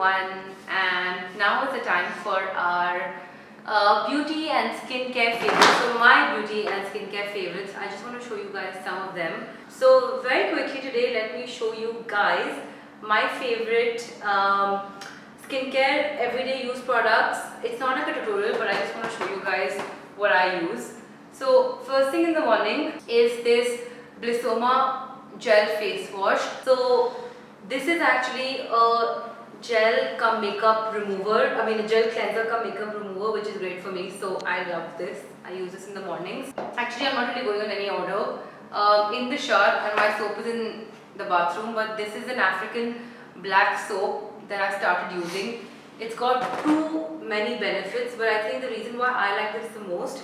everyone, and now is the time for our beauty and skincare favorites. So my beauty and skincare favorites, I just want to show you guys some of them. So very quickly today, let me show you guys my favorite skincare everyday use products. It's not like a tutorial, but I just want to show you guys what I use. So first thing in the morning is this Blissoma gel face wash. So this is actually a gel cum makeup remover. I mean a gel cleanser cum makeup remover, which is great for me. So I love this. I use this in the mornings. Actually, I'm not really going on any order. In the shower, and my soap is in the bathroom. But this is an African black soap that I started using. It's got too many benefits, but I think the reason why I like this the most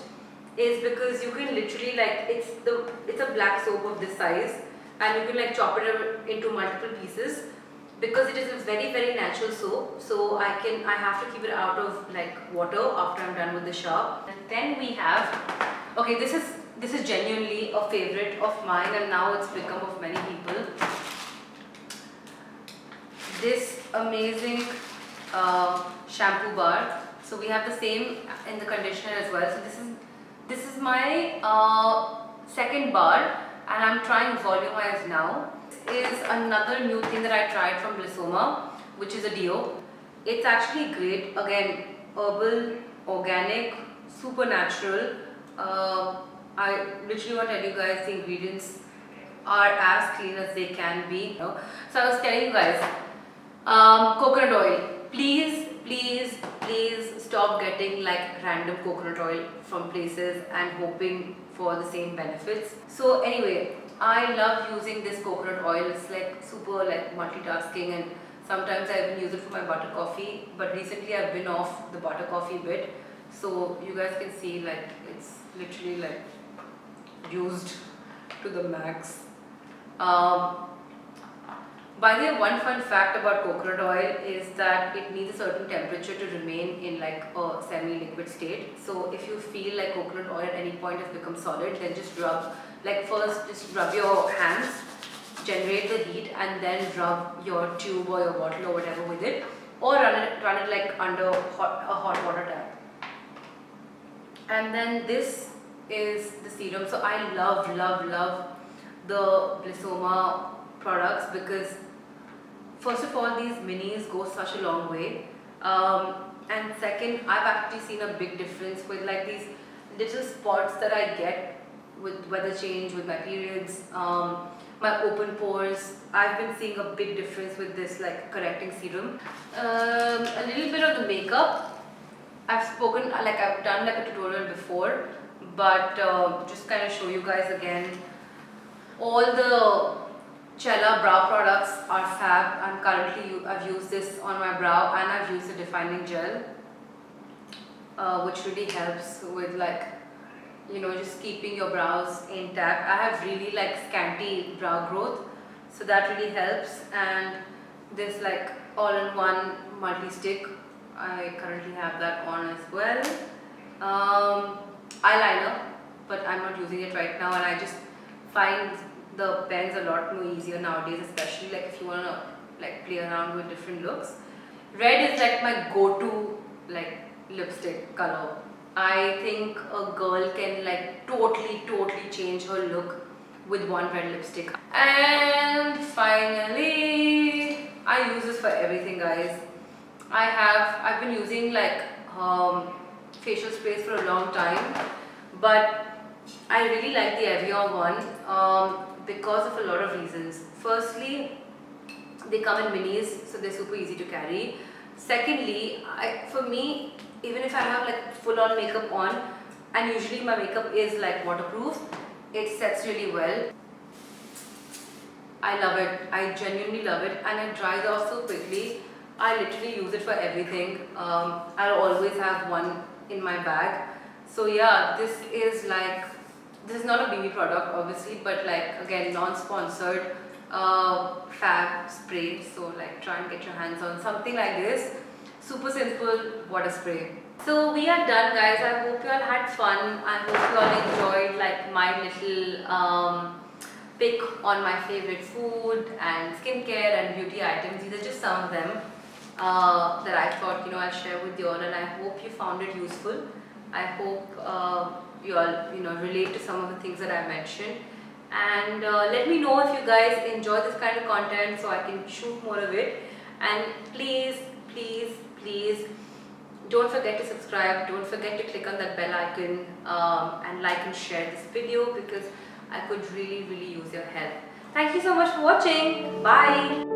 is because you can literally it's a black soap of this size, and you can like chop it into multiple pieces because it is a very natural soap. So I have to keep it out of like water after I'm done with the shower. And then we have, okay, this is genuinely a favorite of mine, and now it's become of many people. This amazing shampoo bar. So we have the same in the conditioner as well. So this is my second bar, and I'm trying Volumize now. This is another new thing that I tried from Blissoma, which is a deo. It's actually great. Again, herbal, organic, super natural. I literally want to tell you guys the ingredients are as clean as they can be. So I was telling you guys, coconut oil. Please stop getting like random coconut oil from places and hoping for the same benefits. So anyway, I love using this coconut oil. It's like super like multitasking, and sometimes I even use it for my butter coffee, but recently I've been off the butter coffee bit, so you guys can see like it's literally like used to the max. By the way, one fun fact about coconut oil is that it needs a certain temperature to remain in like a semi-liquid state. So if you feel like coconut oil at any point has become solid, then just rub, like first just rub your hands, generate the heat, and then rub your tube or your bottle or whatever with it, or run it like under a hot water tap. And then this is the serum. So I love the Blissoma products because first of all, these minis go such a long way, and second, I've actually seen a big difference with like these little spots that I get with weather change, with my periods, my open pores. I've been seeing a big difference with this like correcting serum. A little bit of the makeup. I've done like a tutorial before, but just kind of show you guys again. All the Cella brow products are fab. I've used this on my brow, and I've used the defining gel, which really helps with like, just keeping your brows intact. I have really like scanty brow growth, so that really helps. And this like all-in-one multi-stick, I currently have that on as well. Eyeliner, but I'm not using it right now, and I just find the pens a lot more easier nowadays, especially like if you want to like play around with different looks. Red is like my go-to like lipstick color. I think a girl can like totally change her look with one red lipstick. And finally, I use this for everything, guys. I've been using like facial sprays for a long time, but I really like the Evian one because of a lot of reasons. Firstly, they come in minis, so they're super easy to carry. Secondly, for me, even if I have like full-on makeup on, and usually my makeup is like waterproof, it sets really well. I love it. I genuinely love it, and it dries off so quickly. I literally use it for everything. I'll always have one in my bag. So yeah, this is not a BB product obviously, but like again, non-sponsored fab spray. So like try and get your hands on something like this. Super simple water spray. So we are done, guys. I hope you all had fun. I hope you all enjoyed like my little pick on my favorite food and skincare and beauty items. These are just some of them. that I thought I'll share with you all, and I hope you found it useful. I hope you all relate to some of the things that I mentioned, and let me know if you guys enjoy this kind of content so I can shoot more of it. And please, please, please don't forget to subscribe, don't forget to click on that bell icon, and like and share this video, because I could really use your help. Thank you so much for watching. Bye.